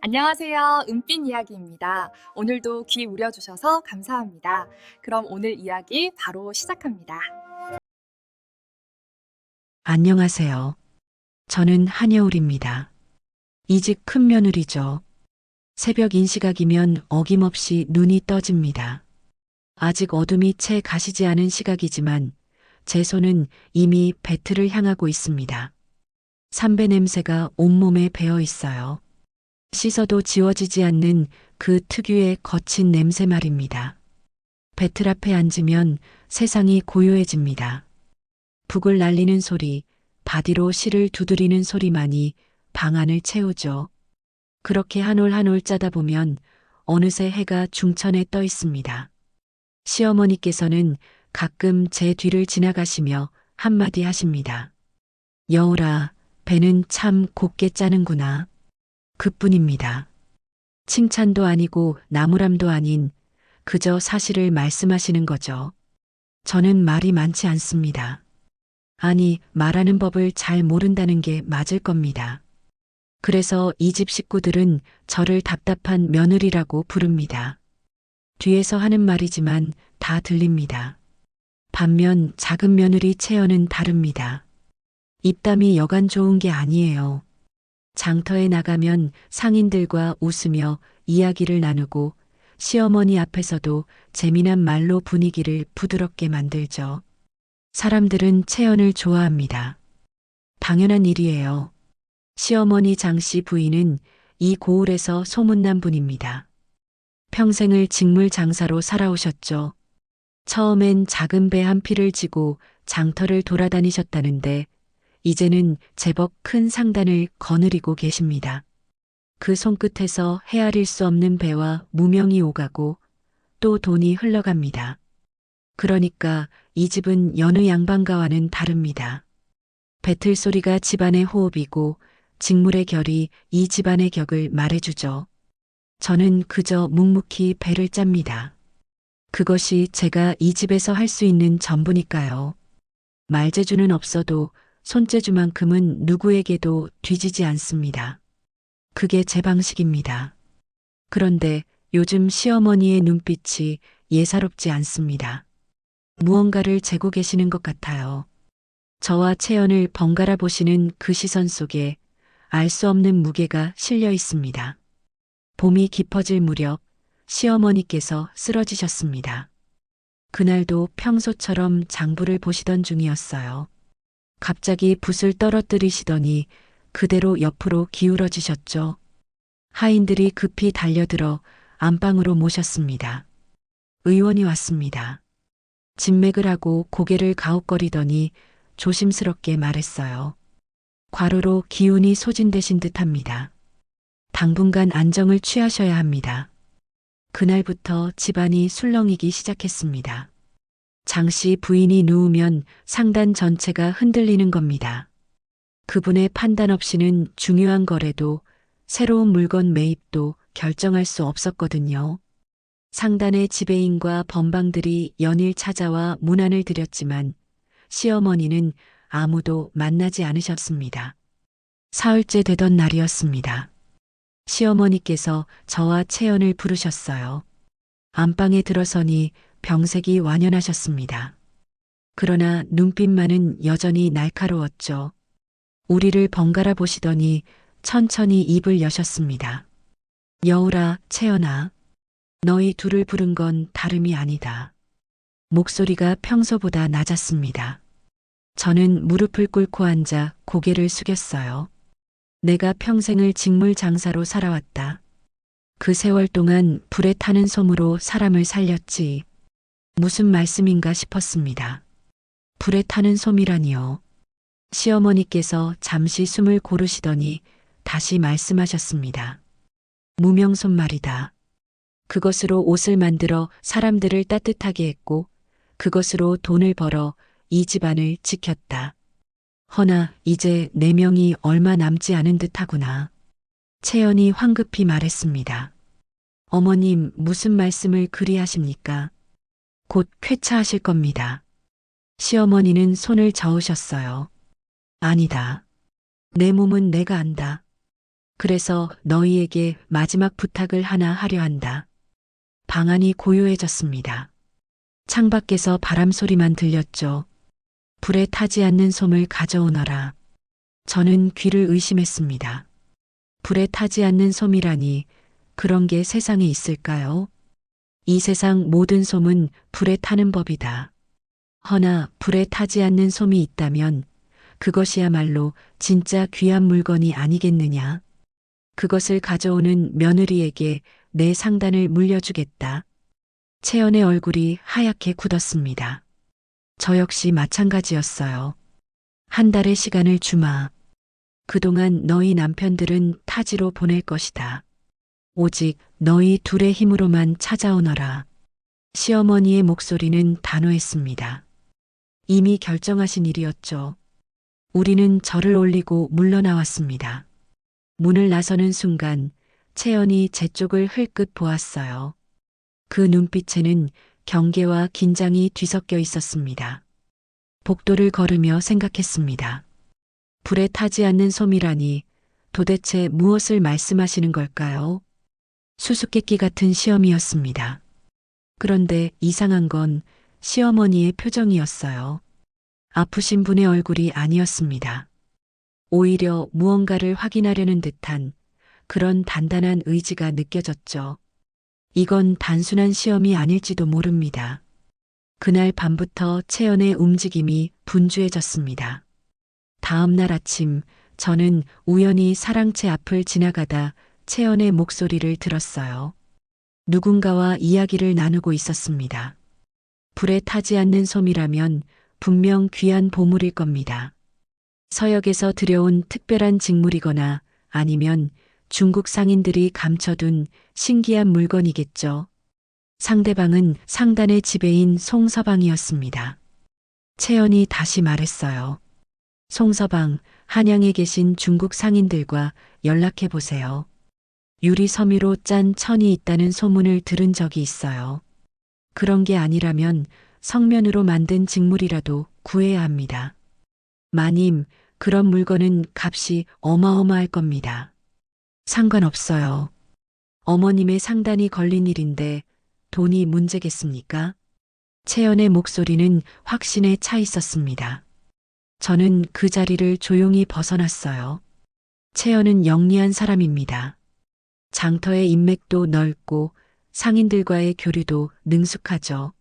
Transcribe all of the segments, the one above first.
안녕하세요. 은빛 이야기입니다. 오늘도 귀 우려주셔서 감사합니다. 그럼 오늘 이야기 바로 시작합니다. 안녕하세요. 저는 한여울입니다. 이 집 큰 며느리죠. 새벽 인시각이면 어김없이 눈이 떠집니다. 아직 어둠이 채 가시지 않은 시각이지만 제 손은 이미 배틀을 향하고 있습니다. 삼배 냄새가 온몸에 배어 있어요. 씻어도 지워지지 않는 그 특유의 거친 냄새 말입니다. 배틀 앞에 앉으면 세상이 고요해집니다. 북을 날리는 소리, 바디로 실을 두드리는 소리만이 방 안을 채우죠. 그렇게 한 올 한 올 짜다 보면 어느새 해가 중천에 떠 있습니다. 시어머니께서는 가끔 제 뒤를 지나가시며 한마디 하십니다. 여울아, 배는 참 곱게 짜는구나. 그뿐입니다. 칭찬도 아니고 나무람도 아닌 그저 사실을 말씀하시는 거죠. 저는 말이 많지 않습니다. 아니, 말하는 법을 잘 모른다는 게 맞을 겁니다. 그래서 이 집 식구들은 저를 답답한 며느리라고 부릅니다. 뒤에서 하는 말이지만 다 들립니다. 반면 작은 며느리 채연은 다릅니다. 입담이 여간 좋은 게 아니에요. 장터에 나가면 상인들과 웃으며 이야기를 나누고 시어머니 앞에서도 재미난 말로 분위기를 부드럽게 만들죠. 사람들은 채연을 좋아합니다. 당연한 일이에요. 시어머니 장씨 부인은 이 고을에서 소문난 분입니다. 평생을 직물 장사로 살아오셨죠. 처음엔 작은 배 한 피를 지고 장터를 돌아다니셨다는데 이제는 제법 큰 상단을 거느리고 계십니다. 그 손끝에서 헤아릴 수 없는 배와 무명이 오가고 또 돈이 흘러갑니다. 그러니까 이 집은 여느 양반가와는 다릅니다. 배틀 소리가 집안의 호흡이고 직물의 결이 이 집안의 격을 말해주죠. 저는 그저 묵묵히 배를 짭니다. 그것이 제가 이 집에서 할 수 있는 전부니까요. 말재주는 없어도 손재주만큼은 누구에게도 뒤지지 않습니다. 그게 제 방식입니다. 그런데 요즘 시어머니의 눈빛이 예사롭지 않습니다. 무언가를 재고 계시는 것 같아요. 저와 채연을 번갈아 보시는 그 시선 속에 알 수 없는 무게가 실려 있습니다. 봄이 깊어질 무렵 시어머니께서 쓰러지셨습니다. 그날도 평소처럼 장부를 보시던 중이었어요. 갑자기 붓을 떨어뜨리시더니 그대로 옆으로 기울어지셨죠. 하인들이 급히 달려들어 안방으로 모셨습니다. 의원이 왔습니다. 진맥을 하고 고개를 가웃거리더니 조심스럽게 말했어요. 과로로 기운이 소진되신 듯합니다. 당분간 안정을 취하셔야 합니다. 그날부터 집안이 술렁이기 시작했습니다. 장씨 부인이 누우면 상단 전체가 흔들리는 겁니다. 그분의 판단 없이는 중요한 거래도 새로운 물건 매입도 결정할 수 없었거든요. 상단의 지배인과 번방들이 연일 찾아와 문안을 드렸지만 시어머니는 아무도 만나지 않으셨습니다. 사흘째 되던 날이었습니다. 시어머니께서 저와 채연을 부르셨어요. 안방에 들어서니 병색이 완연하셨습니다. 그러나 눈빛만은 여전히 날카로웠죠. 우리를 번갈아 보시더니 천천히 입을 여셨습니다. 여울아, 채연아, 너희 둘을 부른 건 다름이 아니다. 목소리가 평소보다 낮았습니다. 저는 무릎을 꿇고 앉아 고개를 숙였어요. 내가 평생을 직물 장사로 살아왔다. 그 세월 동안 불에 타는 솜으로 사람을 살렸지. 무슨 말씀인가 싶었습니다. 불에 타는 솜이라니요. 시어머니께서 잠시 숨을 고르시더니 다시 말씀하셨습니다. 무명솜 말이다. 그것으로 옷을 만들어 사람들을 따뜻하게 했고 그것으로 돈을 벌어 이 집안을 지켰다. 허나 이제 내 명이 얼마 남지 않은 듯하구나. 채연이 황급히 말했습니다. 어머님 무슨 말씀을 그리 하십니까? 곧 쾌차하실 겁니다. 시어머니는 손을 저으셨어요. 아니다. 내 몸은 내가 안다. 그래서 너희에게 마지막 부탁을 하나 하려 한다. 방안이 고요해졌습니다. 창밖에서 바람 소리만 들렸죠. 불에 타지 않는 솜을 가져오너라. 저는 귀를 의심했습니다. 불에 타지 않는 솜이라니 그런 게 세상에 있을까요? 이 세상 모든 솜은 불에 타는 법이다. 허나 불에 타지 않는 솜이 있다면 그것이야말로 진짜 귀한 물건이 아니겠느냐. 그것을 가져오는 며느리에게 내 상단을 물려주겠다. 채연의 얼굴이 하얗게 굳었습니다. 저 역시 마찬가지였어요. 한 달의 시간을 주마. 그동안 너희 남편들은 타지로 보낼 것이다. 오직 너희 둘의 힘으로만 찾아오너라. 시어머니의 목소리는 단호했습니다. 이미 결정하신 일이었죠. 우리는 절을 올리고 물러나왔습니다. 문을 나서는 순간 채연이 제 쪽을 흘끗 보았어요. 그 눈빛에는 경계와 긴장이 뒤섞여 있었습니다. 복도를 걸으며 생각했습니다. 불에 타지 않는 솜이라니 도대체 무엇을 말씀하시는 걸까요? 수수께끼 같은 시험이었습니다. 그런데 이상한 건 시어머니의 표정이었어요. 아프신 분의 얼굴이 아니었습니다. 오히려 무언가를 확인하려는 듯한 그런 단단한 의지가 느껴졌죠. 이건 단순한 시험이 아닐지도 모릅니다. 그날 밤부터 채연의 움직임이 분주해졌습니다. 다음 날 아침 저는 우연히 사랑채 앞을 지나가다 채연의 목소리를 들었어요. 누군가와 이야기를 나누고 있었습니다. 불에 타지 않는 솜이라면 분명 귀한 보물일 겁니다. 서역에서 들여온 특별한 직물이거나 아니면 중국 상인들이 감춰둔 신기한 물건이겠죠. 상대방은 상단의 지배인 송서방이었습니다. 채연이 다시 말했어요. 송서방, 한양에 계신 중국 상인들과 연락해 보세요. 유리 섬유로 짠 천이 있다는 소문을 들은 적이 있어요. 그런 게 아니라면 성면으로 만든 직물이라도 구해야 합니다. 마님, 그런 물건은 값이 어마어마할 겁니다. 상관없어요. 어머님의 상단이 걸린 일인데 돈이 문제겠습니까? 채연의 목소리는 확신에 차 있었습니다. 저는 그 자리를 조용히 벗어났어요. 채연은 영리한 사람입니다. 장터의 인맥도 넓고 상인들과의 교류도 능숙하죠.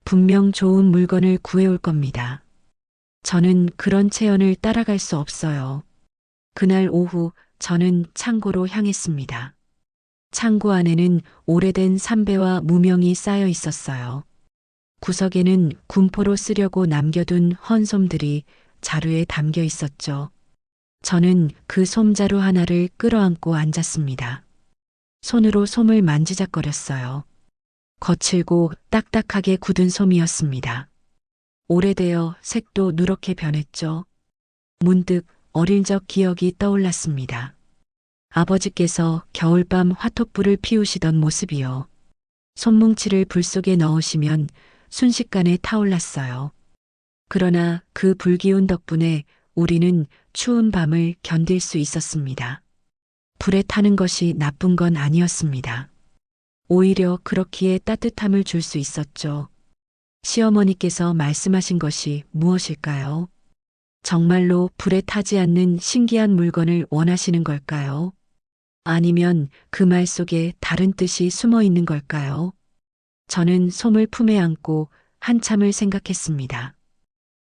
분명 좋은 물건을 구해올 겁니다. 저는 그런 채연을 따라갈 수 없어요. 그날 오후 저는 창고로 향했습니다. 창고 안에는 오래된 삼배와 무명이 쌓여 있었어요. 구석에는 군포로 쓰려고 남겨둔 헌솜들이 자루에 담겨 있었죠. 저는 그 솜자루 하나를 끌어안고 앉았습니다. 손으로 솜을 만지작거렸어요. 거칠고 딱딱하게 굳은 솜이었습니다. 오래되어 색도 누렇게 변했죠. 문득 어릴 적 기억이 떠올랐습니다. 아버지께서 겨울밤 화톡불을 피우시던 모습이요. 솜뭉치를 불 속에 넣으시면 순식간에 타올랐어요. 그러나 그 불기운 덕분에 우리는 추운 밤을 견딜 수 있었습니다. 불에 타는 것이 나쁜 건 아니었습니다. 오히려 그렇기에 따뜻함을 줄 수 있었죠. 시어머니께서 말씀하신 것이 무엇일까요? 정말로 불에 타지 않는 신기한 물건을 원하시는 걸까요? 아니면 그 말 속에 다른 뜻이 숨어 있는 걸까요? 저는 솜을 품에 안고 한참을 생각했습니다.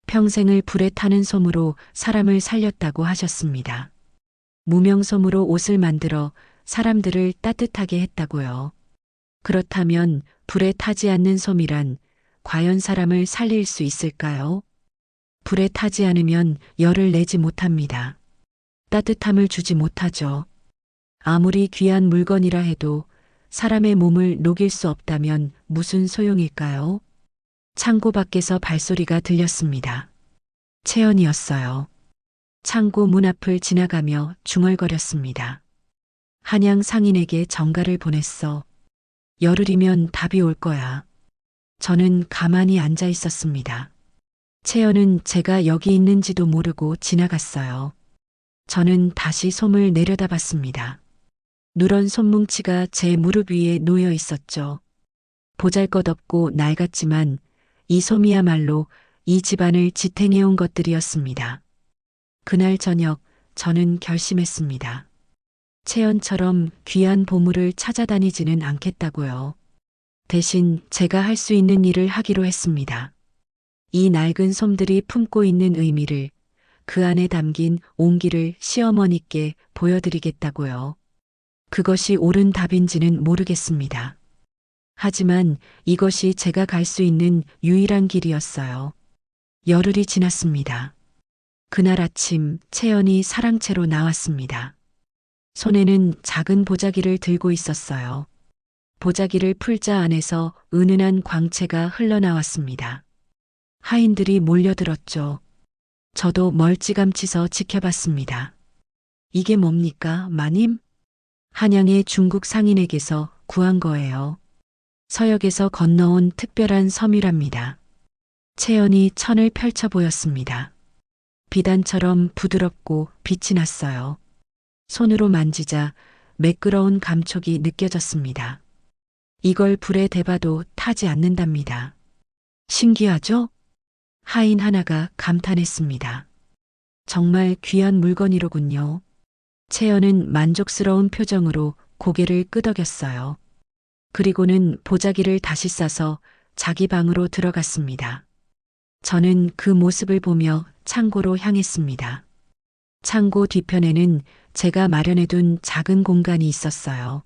평생을 불에 타는 솜으로 사람을 살렸다고 하셨습니다. 무명솜으로 옷을 만들어 사람들을 따뜻하게 했다고요. 그렇다면 불에 타지 않는 솜이란 과연 사람을 살릴 수 있을까요? 불에 타지 않으면 열을 내지 못합니다. 따뜻함을 주지 못하죠. 아무리 귀한 물건이라 해도 사람의 몸을 녹일 수 없다면 무슨 소용일까요? 창고 밖에서 발소리가 들렸습니다. 채연이었어요. 창고 문 앞을 지나가며 중얼거렸습니다. 한양 상인에게 전가를 보냈어. 열흘이면 답이 올 거야. 저는 가만히 앉아 있었습니다. 채연은 제가 여기 있는지도 모르고 지나갔어요. 저는 다시 솜을 내려다봤습니다. 누런 솜뭉치가 제 무릎 위에 놓여 있었죠. 보잘것없고 낡았지만 이 솜이야말로 이 집안을 지탱해온 것들이었습니다. 그날 저녁 저는 결심했습니다. 채연처럼 귀한 보물을 찾아다니지는 않겠다고요. 대신 제가 할 수 있는 일을 하기로 했습니다. 이 낡은 솜들이 품고 있는 의미를, 그 안에 담긴 온기를 시어머니께 보여드리겠다고요. 그것이 옳은 답인지는 모르겠습니다. 하지만 이것이 제가 갈 수 있는 유일한 길이었어요. 열흘이 지났습니다. 그날 아침 채연이 사랑채로 나왔습니다. 손에는 작은 보자기를 들고 있었어요. 보자기를 풀자 안에서 은은한 광채가 흘러나왔습니다. 하인들이 몰려들었죠. 저도 멀찌감치 서 지켜봤습니다. 이게 뭡니까, 마님? 한양의 중국 상인에게서 구한 거예요. 서역에서 건너온 특별한 섬이랍니다. 채연이 천을 펼쳐 보였습니다. 비단처럼 부드럽고 빛이 났어요. 손으로 만지자 매끄러운 감촉이 느껴졌습니다. 이걸 불에 대봐도 타지 않는답니다. 신기하죠? 하인 하나가 감탄했습니다. 정말 귀한 물건이로군요. 채연은 만족스러운 표정으로 고개를 끄덕였어요. 그리고는 보자기를 다시 싸서 자기 방으로 들어갔습니다. 저는 그 모습을 보며 창고로 향했습니다. 창고 뒤편에는 제가 마련해둔 작은 공간이 있었어요.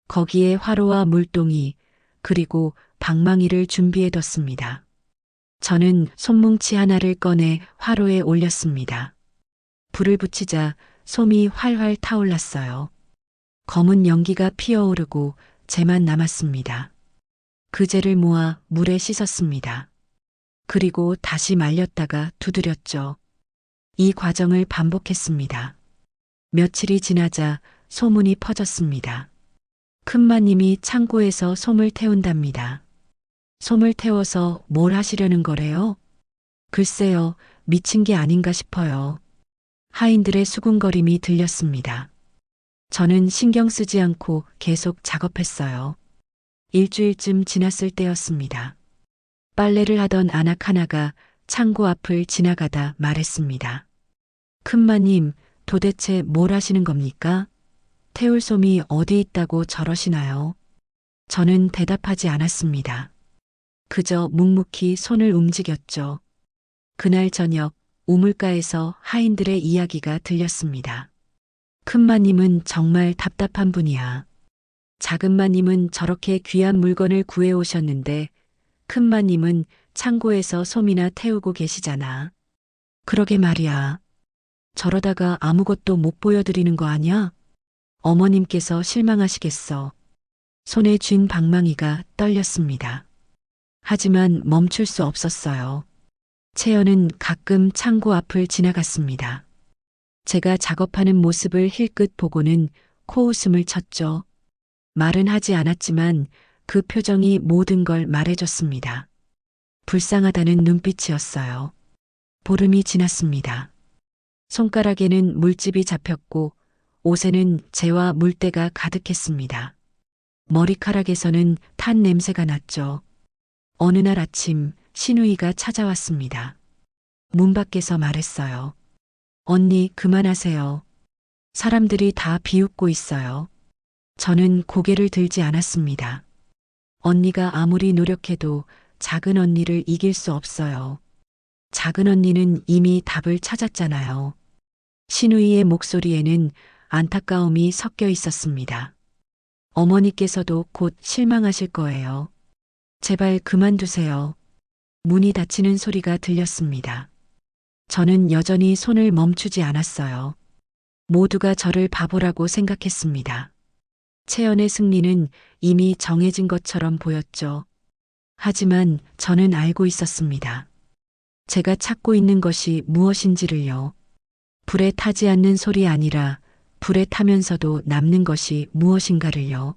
거기에 화로와 물동이, 그리고 방망이를 준비해뒀습니다. 저는 솜뭉치 하나를 꺼내 화로에 올렸습니다. 불을 붙이자 솜이 활활 타올랐어요. 검은 연기가 피어오르고 재만 남았습니다. 그 재를 모아 물에 씻었습니다. 그리고 다시 말렸다가 두드렸죠. 이 과정을 반복했습니다. 며칠이 지나자 소문이 퍼졌습니다. 큰마님이 창고에서 솜을 태운답니다. 솜을 태워서 뭘 하시려는 거래요? 글쎄요, 미친 게 아닌가 싶어요. 하인들의 수군거림이 들렸습니다. 저는 신경 쓰지 않고 계속 작업했어요. 일주일쯤 지났을 때였습니다. 빨래를 하던 아낙 하나가 창고 앞을 지나가다 말했습니다. 큰마님, 도대체 뭘 하시는 겁니까? 태울 솜이 어디 있다고 저러시나요? 저는 대답하지 않았습니다. 그저 묵묵히 손을 움직였죠. 그날 저녁 우물가에서 하인들의 이야기가 들렸습니다. 큰마님은 정말 답답한 분이야. 작은마님은 저렇게 귀한 물건을 구해오셨는데 큰마님은 창고에서 솜이나 태우고 계시잖아. 그러게 말이야. 저러다가 아무것도 못 보여드리는 거 아니야? 어머님께서 실망하시겠어. 손에 쥔 방망이가 떨렸습니다. 하지만 멈출 수 없었어요. 채연은 가끔 창고 앞을 지나갔습니다. 제가 작업하는 모습을 힐끗 보고는 코웃음을 쳤죠. 말은 하지 않았지만 그 표정이 모든 걸 말해줬습니다. 불쌍하다는 눈빛이었어요. 보름이 지났습니다. 손가락에는 물집이 잡혔고 옷에는 재와 물때가 가득했습니다. 머리카락에서는 탄 냄새가 났죠. 어느 날 아침 신우이가 찾아왔습니다. 문 밖에서 말했어요. 언니, 그만하세요. 사람들이 다 비웃고 있어요. 저는 고개를 들지 않았습니다. 언니가 아무리 노력해도 작은 언니를 이길 수 없어요. 작은 언니는 이미 답을 찾았잖아요. 신우이의 목소리에는 안타까움이 섞여 있었습니다. 어머니께서도 곧 실망하실 거예요. 제발 그만두세요. 문이 닫히는 소리가 들렸습니다. 저는 여전히 손을 멈추지 않았어요. 모두가 저를 바보라고 생각했습니다. 채연의 승리는 이미 정해진 것처럼 보였죠. 하지만 저는 알고 있었습니다. 제가 찾고 있는 것이 무엇인지를요. 불에 타지 않는 솔이 아니라 불에 타면서도 남는 것이 무엇인가를요.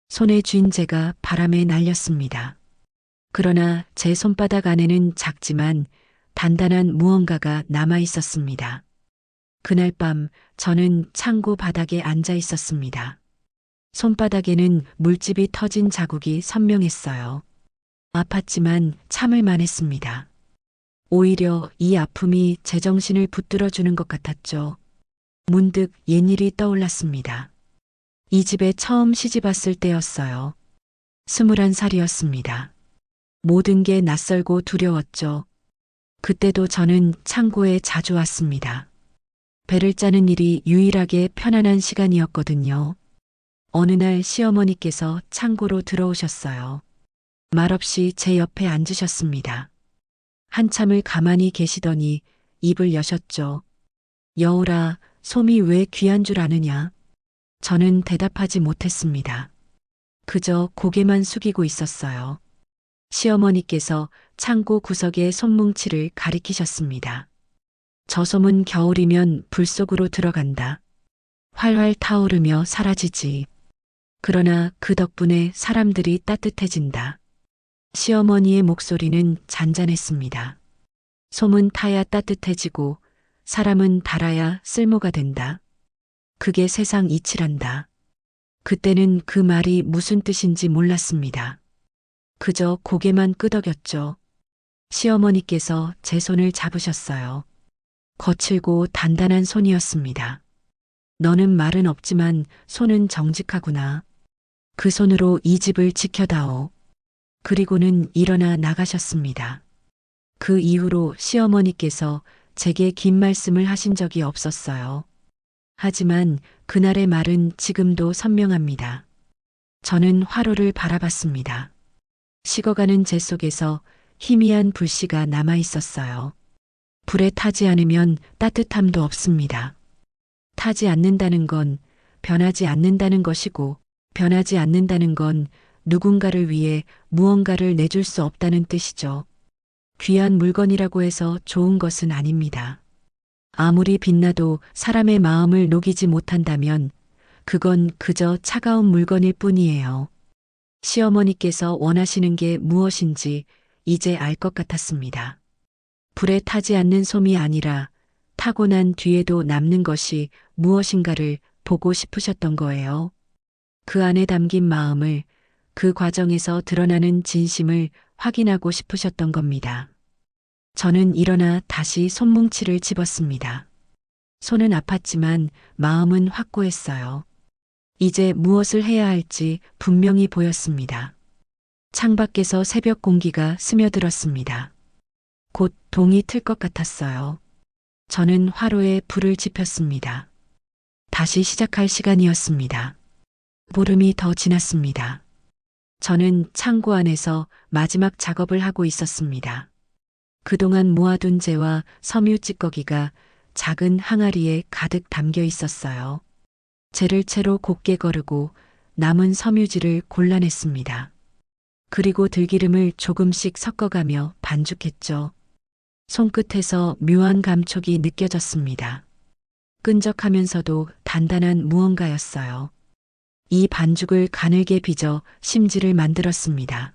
손에 쥔 재가 바람에 날렸습니다. 그러나 제 손바닥 안에는 작지만 단단한 무언가가 남아 있었습니다. 그날 밤 저는 창고 바닥에 앉아 있었습니다. 손바닥에는 물집이 터진 자국이 선명했어요. 아팠지만 참을만 했습니다. 오히려 이 아픔이 제정신을 붙들어주는 것 같았죠. 문득 옛일이 떠올랐습니다. 이 집에 처음 시집 왔을 때였어요. 21살이었습니다. 모든 게 낯설고 두려웠죠. 그때도 저는 창고에 자주 왔습니다. 배를 짜는 일이 유일하게 편안한 시간이었거든요. 어느 날 시어머니께서 창고로 들어오셨어요. 말없이 제 옆에 앉으셨습니다. 한참을 가만히 계시더니 입을 여셨죠. 여울아, 솜이 왜 귀한 줄 아느냐? 저는 대답하지 못했습니다. 그저 고개만 숙이고 있었어요. 시어머니께서 창고 구석의 솜뭉치를 가리키셨습니다. 저 솜은 겨울이면 불 속으로 들어간다. 활활 타오르며 사라지지. 그러나 그 덕분에 사람들이 따뜻해진다. 시어머니의 목소리는 잔잔했습니다. 솜은 타야 따뜻해지고 사람은 달아야 쓸모가 된다. 그게 세상 이치란다. 그때는 그 말이 무슨 뜻인지 몰랐습니다. 그저 고개만 끄덕였죠. 시어머니께서 제 손을 잡으셨어요. 거칠고 단단한 손이었습니다. 너는 말은 없지만 손은 정직하구나. 그 손으로 이 집을 지켜다오. 그리고는 일어나 나가셨습니다. 그 이후로 시어머니께서 제게 긴 말씀을 하신 적이 없었어요. 하지만 그날의 말은 지금도 선명합니다. 저는 화로를 바라봤습니다. 식어가는 재 속에서 희미한 불씨가 남아 있었어요. 불에 타지 않으면 따뜻함도 없습니다. 타지 않는다는 건 변하지 않는다는 것이고, 변하지 않는다는 건 누군가를 위해 무언가를 내줄 수 없다는 뜻이죠. 귀한 물건이라고 해서 좋은 것은 아닙니다. 아무리 빛나도 사람의 마음을 녹이지 못한다면 그건 그저 차가운 물건일 뿐이에요. 시어머니께서 원하시는 게 무엇인지 이제 알 것 같았습니다. 불에 타지 않는 솜이 아니라 타고 난 뒤에도 남는 것이 무엇인가를 보고 싶으셨던 거예요. 그 안에 담긴 마음을, 그 과정에서 드러나는 진심을 확인하고 싶으셨던 겁니다. 저는 일어나 다시 손뭉치를 집었습니다. 손은 아팠지만 마음은 확고했어요. 이제 무엇을 해야 할지 분명히 보였습니다. 창밖에서 새벽 공기가 스며들었습니다. 곧 동이 틀 것 같았어요. 저는 화로에 불을 지폈습니다. 다시 시작할 시간이었습니다. 보름이 더 지났습니다. 저는 창고 안에서 마지막 작업을 하고 있었습니다. 그동안 모아둔 재와 섬유 찌꺼기가 작은 항아리에 가득 담겨 있었어요. 재를 채로 곱게 거르고 남은 섬유질을 골라냈습니다. 그리고 들기름을 조금씩 섞어가며 반죽했죠. 손끝에서 묘한 감촉이 느껴졌습니다. 끈적하면서도 단단한 무언가였어요. 이 반죽을 가늘게 빚어 심지를 만들었습니다.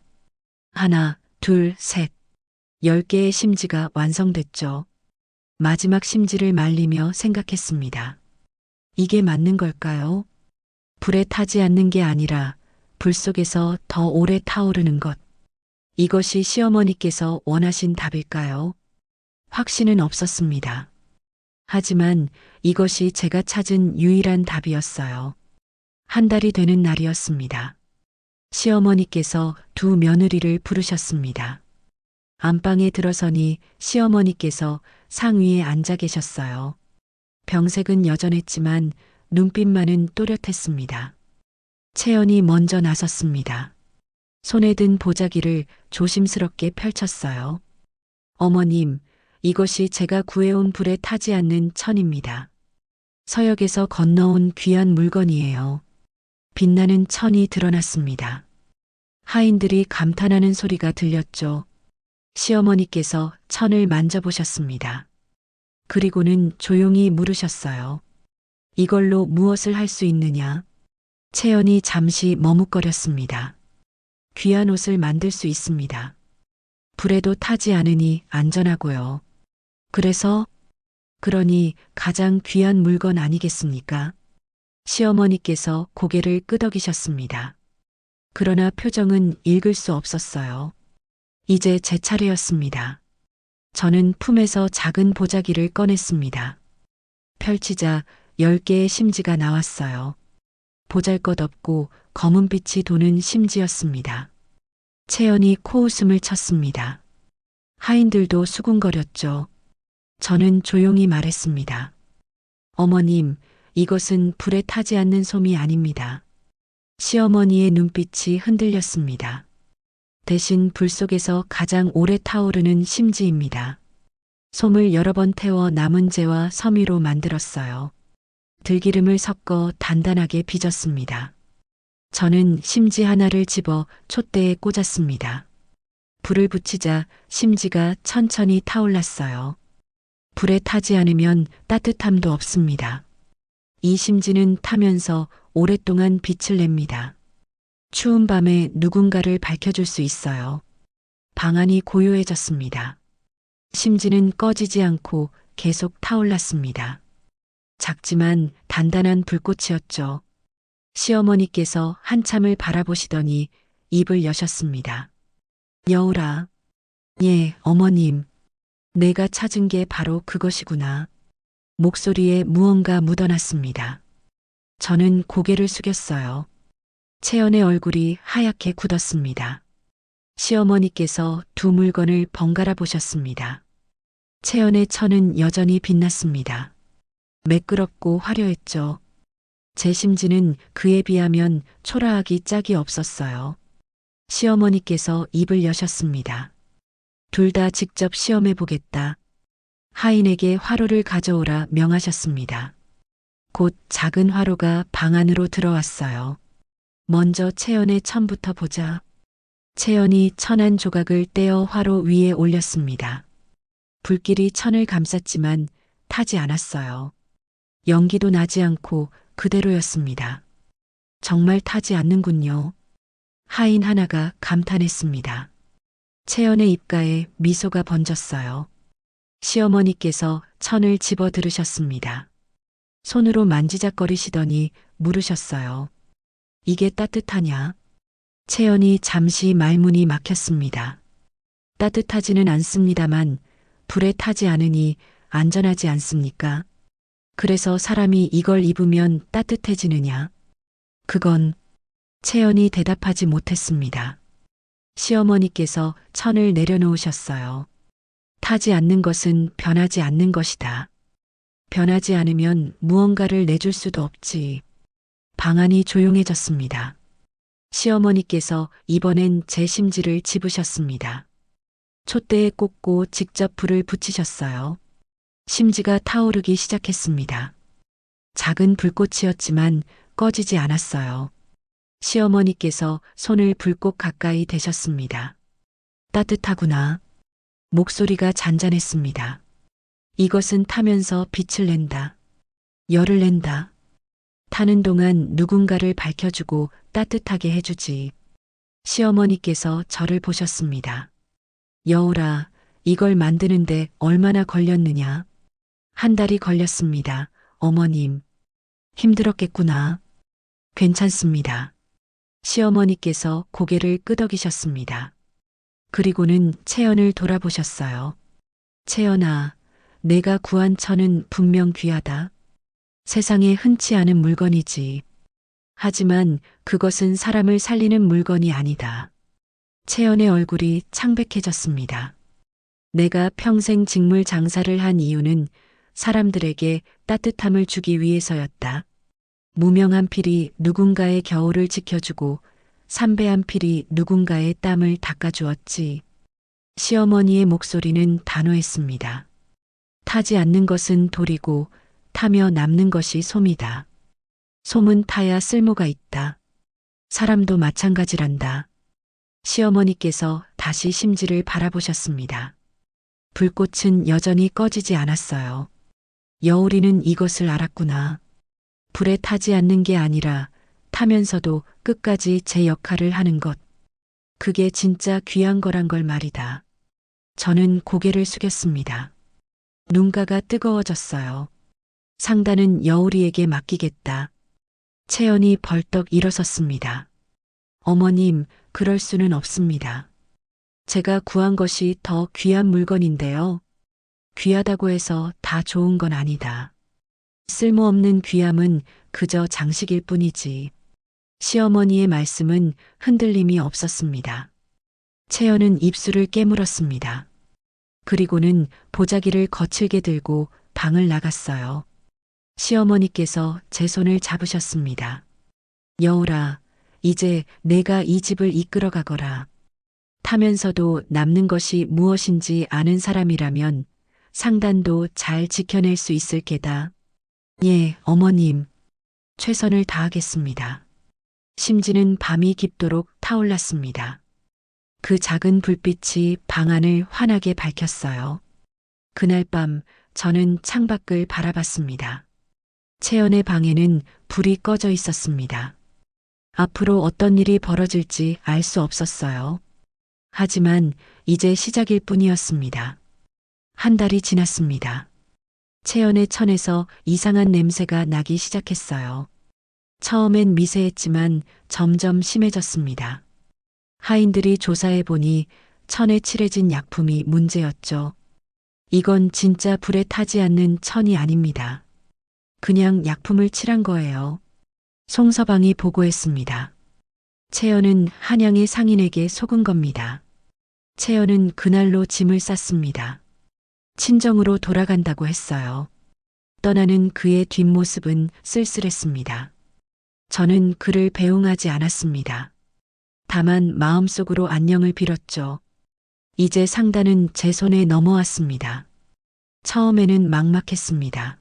하나, 둘, 셋. 10개의 심지가 완성됐죠. 마지막 심지를 말리며 생각했습니다. 이게 맞는 걸까요? 불에 타지 않는 게 아니라 불 속에서 더 오래 타오르는 것. 이것이 시어머니께서 원하신 답일까요? 확신은 없었습니다. 하지만 이것이 제가 찾은 유일한 답이었어요. 한 달이 되는 날이었습니다. 시어머니께서 두 며느리를 부르셨습니다. 안방에 들어서니 시어머니께서 상위에 앉아 계셨어요. 병색은 여전했지만 눈빛만은 또렷했습니다. 채연이 먼저 나섰습니다. 손에 든 보자기를 조심스럽게 펼쳤어요. 어머님, 이것이 제가 구해온 불에 타지 않는 천입니다. 서역에서 건너온 귀한 물건이에요. 빛나는 천이 드러났습니다. 하인들이 감탄하는 소리가 들렸죠. 시어머니께서 천을 만져보셨습니다. 그리고는 조용히 물으셨어요. 이걸로 무엇을 할 수 있느냐? 채연이 잠시 머뭇거렸습니다. 귀한 옷을 만들 수 있습니다. 불에도 타지 않으니 안전하고요. 그래서 그러니 가장 귀한 물건 아니겠습니까? 시어머니께서 고개를 끄덕이셨습니다. 그러나 표정은 읽을 수 없었어요. 이제 제 차례였습니다. 저는 품에서 작은 보자기를 꺼냈습니다. 펼치자 10개의 심지가 나왔어요. 보잘것없고 검은 빛이 도는 심지였습니다. 채연이 코웃음을 쳤습니다. 하인들도 수군거렸죠. 저는 조용히 말했습니다. 어머님, 이것은 불에 타지 않는 솜이 아닙니다. 시어머니의 눈빛이 흔들렸습니다. 대신 불 속에서 가장 오래 타오르는 심지입니다. 솜을 여러 번 태워 남은 재와 섬유로 만들었어요. 들기름을 섞어 단단하게 빚었습니다. 저는 심지 하나를 집어 촛대에 꽂았습니다. 불을 붙이자 심지가 천천히 타올랐어요. 불에 타지 않으면 따뜻함도 없습니다. 이 심지는 타면서 오랫동안 빛을 냅니다. 추운 밤에 누군가를 밝혀줄 수 있어요. 방 안이 고요해졌습니다. 심지는 꺼지지 않고 계속 타올랐습니다. 작지만 단단한 불꽃이었죠. 시어머니께서 한참을 바라보시더니 입을 여셨습니다. 여울아. 예, 어머님. 내가 찾은 게 바로 그것이구나. 목소리에 무언가 묻어났습니다. 저는 고개를 숙였어요. 채연의 얼굴이 하얗게 굳었습니다. 시어머니께서 두 물건을 번갈아 보셨습니다. 채연의 천은 여전히 빛났습니다. 매끄럽고 화려했죠. 제 심지는 그에 비하면 초라하기 짝이 없었어요. 시어머니께서 입을 여셨습니다. 둘 다 직접 시험해 보겠다. 하인에게 화로를 가져오라 명하셨습니다. 곧 작은 화로가 방 안으로 들어왔어요. 먼저 채연의 천부터 보자. 채연이 천 한 조각을 떼어 화로 위에 올렸습니다. 불길이 천을 감쌌지만 타지 않았어요. 연기도 나지 않고 그대로였습니다. 정말 타지 않는군요. 하인 하나가 감탄했습니다. 채연의 입가에 미소가 번졌어요. 시어머니께서 천을 집어 들으셨습니다. 손으로 만지작거리시더니 물으셨어요. 이게 따뜻하냐? 채연이 잠시 말문이 막혔습니다. 따뜻하지는 않습니다만 불에 타지 않으니 안전하지 않습니까? 그래서 사람이 이걸 입으면 따뜻해지느냐? 그건 채연이 대답하지 못했습니다. 시어머니께서 천을 내려놓으셨어요. 타지 않는 것은 변하지 않는 것이다. 변하지 않으면 무언가를 내줄 수도 없지. 방 안이 조용해졌습니다. 시어머니께서 이번엔 제 심지를 집으셨습니다. 촛대에 꽂고 직접 불을 붙이셨어요. 심지가 타오르기 시작했습니다. 작은 불꽃이었지만 꺼지지 않았어요. 시어머니께서 손을 불꽃 가까이 대셨습니다. 따뜻하구나. 목소리가 잔잔했습니다. 이것은 타면서 빛을 낸다. 열을 낸다. 타는 동안 누군가를 밝혀주고 따뜻하게 해주지. 시어머니께서 저를 보셨습니다. 여울아, 이걸 만드는데 얼마나 걸렸느냐? 한 달이 걸렸습니다. 어머님. 힘들었겠구나. 괜찮습니다. 시어머니께서 고개를 끄덕이셨습니다. 그리고는 채연을 돌아보셨어요. 채연아, 내가 구한 천은 분명 귀하다. 세상에 흔치 않은 물건이지. 하지만 그것은 사람을 살리는 물건이 아니다. 채연의 얼굴이 창백해졌습니다. 내가 평생 직물 장사를 한 이유는 사람들에게 따뜻함을 주기 위해서였다. 무명한 필이 누군가의 겨울을 지켜주고 삼배한 필이 누군가의 땀을 닦아주었지. 시어머니의 목소리는 단호했습니다. 타지 않는 것은 돌이고 타며 남는 것이 솜이다. 솜은 타야 쓸모가 있다. 사람도 마찬가지란다. 시어머니께서 다시 심지를 바라보셨습니다. 불꽃은 여전히 꺼지지 않았어요. 여울이는 이것을 알았구나. 불에 타지 않는 게 아니라 타면서도 끝까지 제 역할을 하는 것. 그게 진짜 귀한 거란 걸 말이다. 저는 고개를 숙였습니다. 눈가가 뜨거워졌어요. 상단은 여울이에게 맡기겠다. 채연이 벌떡 일어섰습니다. 어머님, 그럴 수는 없습니다. 제가 구한 것이 더 귀한 물건인데요. 귀하다고 해서 다 좋은 건 아니다. 쓸모없는 귀함은 그저 장식일 뿐이지. 시어머니의 말씀은 흔들림이 없었습니다. 채연은 입술을 깨물었습니다. 그리고는 보자기를 거칠게 들고 방을 나갔어요. 시어머니께서 제 손을 잡으셨습니다. 여울아, 이제 내가 이 집을 이끌어 가거라. 타면서도 남는 것이 무엇인지 아는 사람이라면 상단도 잘 지켜낼 수 있을 게다. 예, 어머님. 최선을 다하겠습니다. 심지는 밤이 깊도록 타올랐습니다. 그 작은 불빛이 방 안을 환하게 밝혔어요. 그날 밤 저는 창밖을 바라봤습니다. 채연의 방에는 불이 꺼져 있었습니다. 앞으로 어떤 일이 벌어질지 알 수 없었어요. 하지만 이제 시작일 뿐이었습니다. 한 달이 지났습니다. 채연의 천에서 이상한 냄새가 나기 시작했어요. 처음엔 미세했지만 점점 심해졌습니다. 하인들이 조사해 보니 천에 칠해진 약품이 문제였죠. 이건 진짜 불에 타지 않는 천이 아닙니다. 그냥 약품을 칠한 거예요. 송서방이 보고했습니다. 채연은 한양의 상인에게 속은 겁니다. 채연은 그날로 짐을 쌌습니다. 친정으로 돌아간다고 했어요. 떠나는 그의 뒷모습은 쓸쓸했습니다. 저는 그를 배웅하지 않았습니다. 다만 마음속으로 안녕을 빌었죠. 이제 상단은 제 손에 넘어왔습니다. 처음에는 막막했습니다.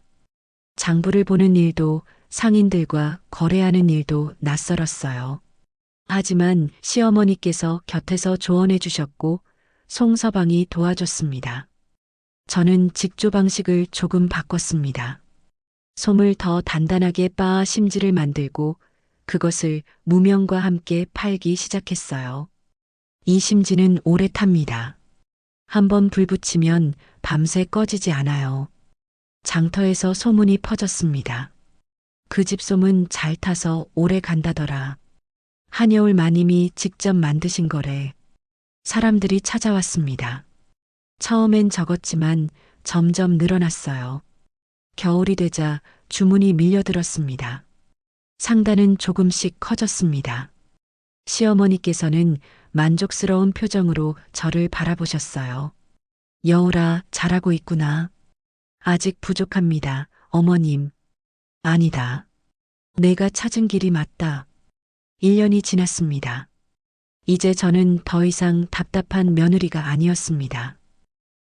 장부를 보는 일도 상인들과 거래하는 일도 낯설었어요. 하지만 시어머니께서 곁에서 조언해 주셨고 송서방이 도와줬습니다. 저는 직조 방식을 조금 바꿨습니다. 솜을 더 단단하게 빻아 심지를 만들고 그것을 무명과 함께 팔기 시작했어요. 이 심지는 오래 탑니다. 한번 불 붙이면 밤새 꺼지지 않아요. 장터에서 소문이 퍼졌습니다. 그 집 솜은 잘 타서 오래 간다더라. 한여울 마님이 직접 만드신 거래. 사람들이 찾아왔습니다. 처음엔 적었지만 점점 늘어났어요. 겨울이 되자 주문이 밀려들었습니다. 상단은 조금씩 커졌습니다. 시어머니께서는 만족스러운 표정으로 저를 바라보셨어요. 여울아, 잘하고 있구나. 아직 부족합니다, 어머님. 아니다. 내가 찾은 길이 맞다. 1년이 지났습니다. 이제 저는 더 이상 답답한 며느리가 아니었습니다.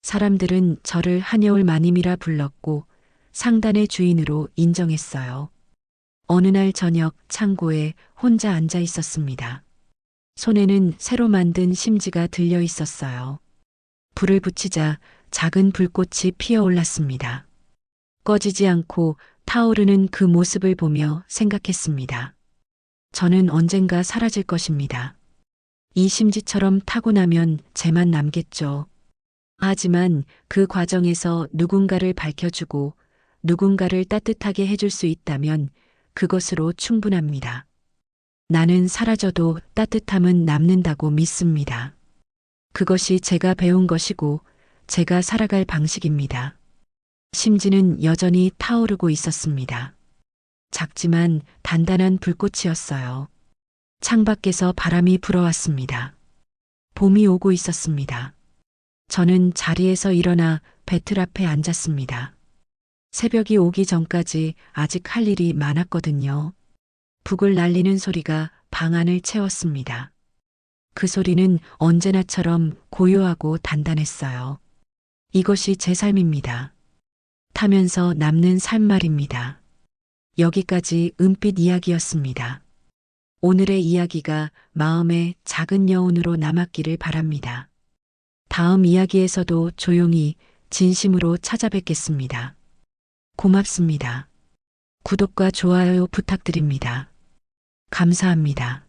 사람들은 저를 한여울 마님이라 불렀고 상단의 주인으로 인정했어요. 어느 날 저녁 창고에 혼자 앉아 있었습니다. 손에는 새로 만든 심지가 들려 있었어요. 불을 붙이자 작은 불꽃이 피어올랐습니다. 꺼지지 않고 타오르는 그 모습을 보며 생각했습니다. 저는 언젠가 사라질 것입니다. 이 심지처럼 타고 나면 쟤만 남겠죠. 하지만 그 과정에서 누군가를 밝혀주고 누군가를 따뜻하게 해줄 수 있다면 그것으로 충분합니다. 나는 사라져도 따뜻함은 남는다고 믿습니다. 그것이 제가 배운 것이고 제가 살아갈 방식입니다. 심지는 여전히 타오르고 있었습니다. 작지만 단단한 불꽃이었어요. 창밖에서 바람이 불어왔습니다. 봄이 오고 있었습니다. 저는 자리에서 일어나 배틀 앞에 앉았습니다. 새벽이 오기 전까지 아직 할 일이 많았거든요. 북을 날리는 소리가 방 안을 채웠습니다. 그 소리는 언제나처럼 고요하고 단단했어요. 이것이 제 삶입니다. 타면서 남는 삶말입니다. 여기까지 은빛 이야기였습니다. 오늘의 이야기가 마음의 작은 여운으로 남았기를 바랍니다. 다음 이야기에서도 조용히 진심으로 찾아뵙겠습니다. 고맙습니다. 구독과 좋아요 부탁드립니다. 감사합니다.